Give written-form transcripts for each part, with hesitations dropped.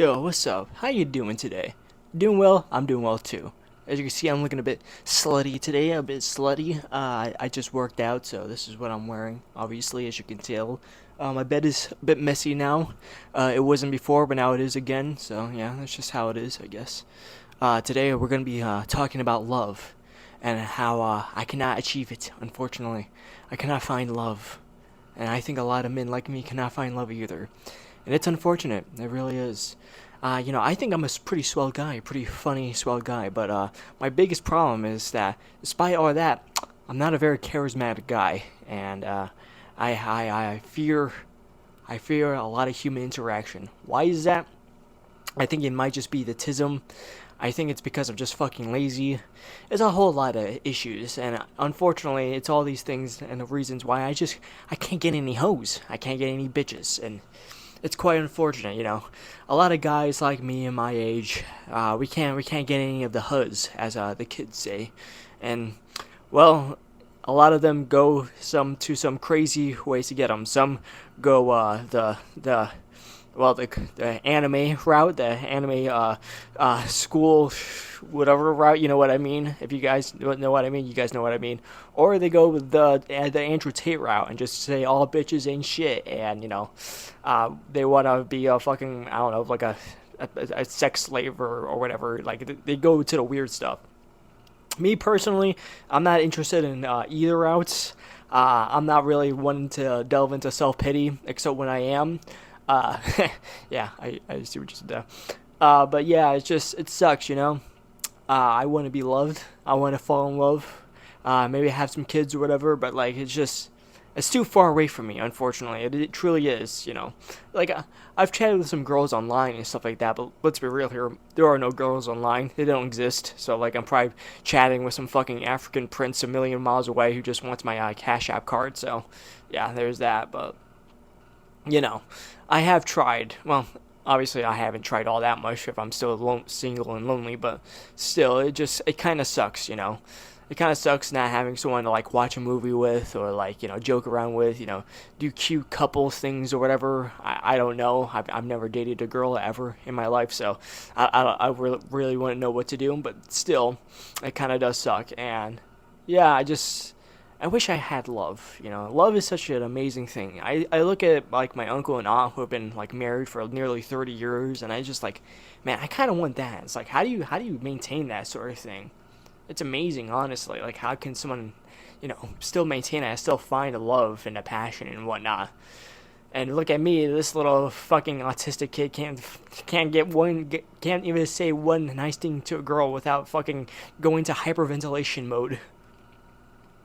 Yo, what's up? How you doing today? Doing well? I'm doing well too. As you can see, I'm looking a bit slutty today, a bit slutty. I just worked out, so this is what I'm wearing, obviously, as you can tell. My bed is a bit messy now. It wasn't before, but now it is again, so yeah, that's just how it is, I guess. Today, we're going to be talking about love and how I cannot achieve it, unfortunately. I cannot find love. And I think a lot of men like me cannot find love either. And it's unfortunate. It really is. I think I'm a pretty swell guy, pretty funny, swell guy. But my biggest problem is that, despite all that, I'm not a very charismatic guy, and I fear a lot of human interaction. Why is that? I think it might just be the tism. I think it's because I'm just fucking lazy. There's a whole lot of issues, and unfortunately, it's all these things and the reasons why I can't get any hoes. I can't get any bitches, and it's quite unfortunate. A lot of guys like me and my age, we can't get any of the huzz, as the kids say, and well, a lot of them go some crazy ways to get them. Some go the anime route, the anime school whatever route, you know what I mean. If you guys know what I mean, you guys know what I mean. Or they go with the Andrew Tate route and just say all bitches ain't shit, and they want to be a fucking, I don't know, like a sex slave or whatever. Like they go to the weird stuff. Me personally, I'm not interested in either routes. I'm not really wanting to delve into self pity, except when I am. Uh, yeah, I see what you said there. But yeah, it sucks. I want to be loved. I want to fall in love. Maybe have some kids or whatever. But like, it's too far away from me. Unfortunately, it truly is. Like I've chatted with some girls online and stuff like that. But let's be real here. There are no girls online. They don't exist. So like, I'm probably chatting with some fucking African prince a million miles away who just wants my Cash App card. So yeah, there's that. But you know, I have tried. Well, obviously, I haven't tried all that much if I'm still single and lonely, but still, it kind of sucks. It kind of sucks not having someone to like watch a movie with or like joke around with. Do cute couple things or whatever. I don't know. I've never dated a girl ever in my life, so I really wouldn't know what to do. But still, it kind of does suck. And yeah, I wish I had love. Love is such an amazing thing. I look at like my uncle and aunt who have been like married for nearly 30 years, and I just like, man, I kind of want that. It's like, how do you maintain that sort of thing? It's amazing, honestly. Like, how can someone, still maintain it, still find a love and a passion and whatnot? And look at me, this little fucking autistic kid can't even say one nice thing to a girl without fucking going to hyperventilation mode.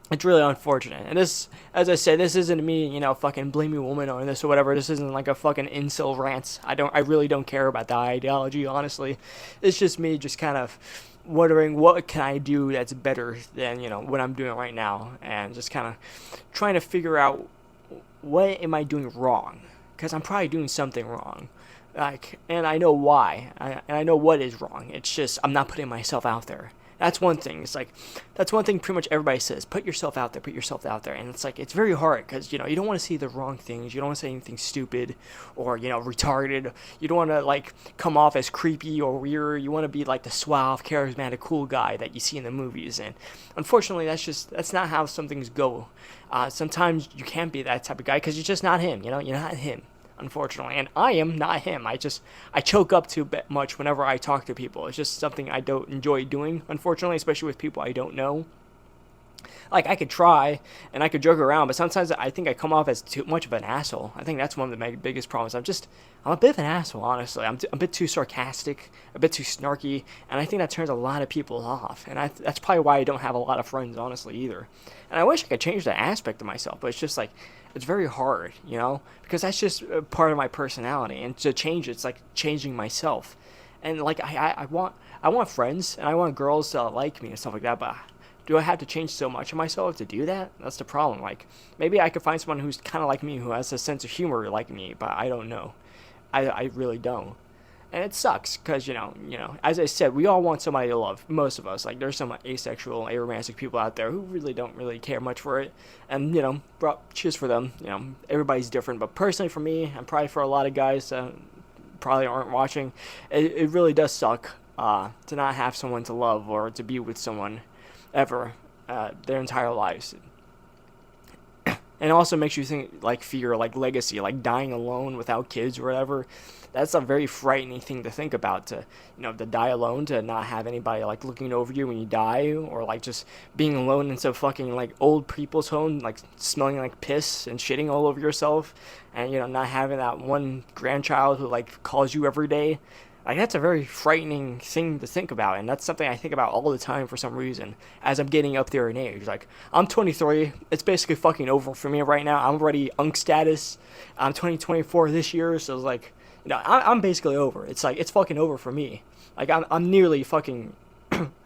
It's really unfortunate. And this, as I said, this isn't me, fucking blaming women on this or whatever. This isn't like a fucking incel rant. I really don't care about that ideology, honestly. It's just me just kind of wondering what can I do that's better than, what I'm doing right now. And just kind of trying to figure out what am I doing wrong. Because I'm probably doing something wrong. Like, and I know why. And I know what is wrong. It's just, I'm not putting myself out there. That's one thing. It's like, that's one thing pretty much everybody says. Put yourself out there, put yourself out there. And it's like, it's very hard because, you don't want to say the wrong things. You don't want to say anything stupid or, retarded. You don't want to, like, come off as creepy or weird. You want to be, like, the suave, charismatic, cool guy that you see in the movies. And unfortunately, that's not how some things go. Sometimes you can't be that type of guy because you're just not him, You're not him, unfortunately. And I am not him. I choke up too much whenever I talk to people. It's just something I don't enjoy doing, unfortunately, especially with people I don't know. Like, I could try and I could joke around, but sometimes I think I come off as too much of an asshole. I think that's one of the biggest problems. I'm a bit of an asshole, honestly. I'm a bit too sarcastic, a bit too snarky, and I think that turns a lot of people off. And that's probably why I don't have a lot of friends, honestly, either. And I wish I could change that aspect of myself, but it's just like, it's very hard, because that's just part of my personality. And to change it's like changing myself. And like, I want friends and I want girls to like me and stuff like that, but do I have to change so much of myself to do that? That's the problem. Like, maybe I could find someone who's kind of like me, who has a sense of humor like me, but I don't know. I really don't. And it sucks because, as I said, we all want somebody to love. Most of us. Like, there's some asexual, aromantic people out there who really don't really care much for it. And, cheers for them. Everybody's different. But personally for me, and probably for a lot of guys, probably aren't watching, it really does suck to not have someone to love or to be with someone ever their entire lives. And it also makes you think, like, fear, like legacy, like dying alone without kids or whatever. That's a very frightening thing to think about, to, to die alone, to not have anybody, like, looking over you when you die, or, like, just being alone in some fucking, like, old people's home, like, smelling like piss and shitting all over yourself, and, not having that one grandchild who, like, calls you every day. Like, that's a very frightening thing to think about, and that's something I think about all the time for some reason, as I'm getting up there in age. Like, I'm 23, it's basically fucking over for me right now. I'm already unk status, I'm 2024 this year, so it's like, I'm basically over. It's like, it's fucking over for me. Like, I'm nearly fucking...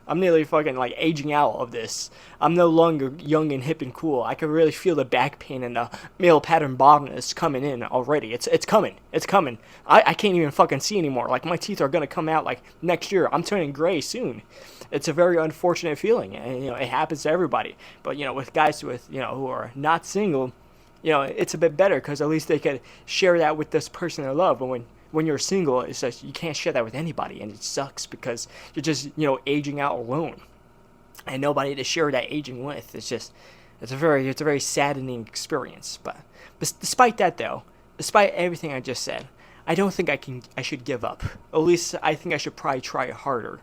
I'm nearly fucking, like, aging out of this. I'm no longer young and hip and cool. I can really feel the back pain and the male pattern baldness coming in already. It's coming. It's coming. I can't even fucking see anymore. Like, my teeth are gonna come out, like, next year. I'm turning gray soon. It's a very unfortunate feeling, and, it happens to everybody. But, with guys who are not single, it's a bit better, because at least they can share that with this person they love. But when you're single, it's just, you can't share that with anybody, and it sucks, because you're just, aging out alone, and nobody to share that aging with. It's a very saddening experience. But despite that, though, despite everything I just said, I don't think I should give up. At least I think I should probably try harder.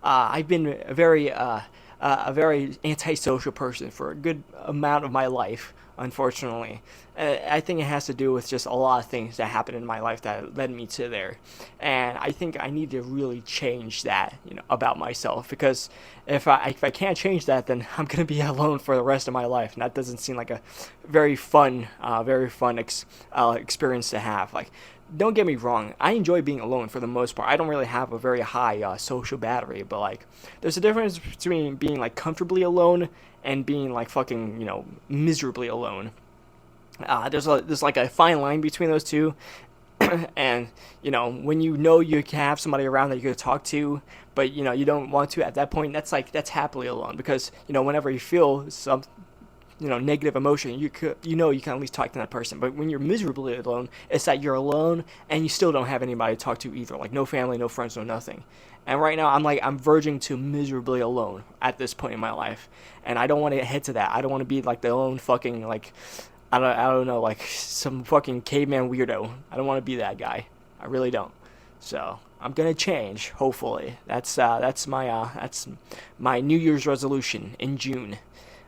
I've been a very antisocial person for a good amount of my life, unfortunately. I think it has to do with just a lot of things that happened in my life that led me to there. And I think I need to really change that, about myself, because if I can't change that, then I'm going to be alone for the rest of my life. And that doesn't seem like a very fun experience to have. Like, don't get me wrong, I enjoy being alone for the most part. I don't really have a very high social battery, but, like, there's a difference between being, like, comfortably alone and being, like, fucking, miserably alone. There's like a fine line between those two. And, when you can have somebody around that you can talk to, but, you don't want to at that point, that's happily alone. Because, whenever you feel some negative emotion, you can at least talk to that person. But when you're miserably alone, it's that you're alone and you still don't have anybody to talk to either. Like, no family, no friends, no nothing. And right now, I'm verging to miserably alone at this point in my life, and I don't want to head to that. I don't want to be like the lone fucking, like, I don't know, like some fucking caveman weirdo. I don't want to be that guy. I really don't. So I'm gonna change. Hopefully, that's my New Year's resolution in June.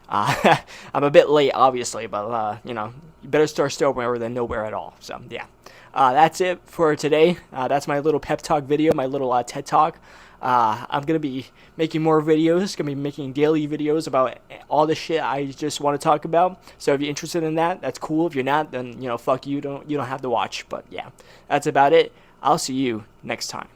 I'm a bit late, obviously, but, you better start somewhere than nowhere at all. So, yeah. That's it for today. That's my little pep talk video, my little TED talk. I'm going to be making more videos, going to be making daily videos about all the shit I just want to talk about. So if you're interested in that, that's cool. If you're not, then, fuck you. You don't have to watch. But, yeah, that's about it. I'll see you next time.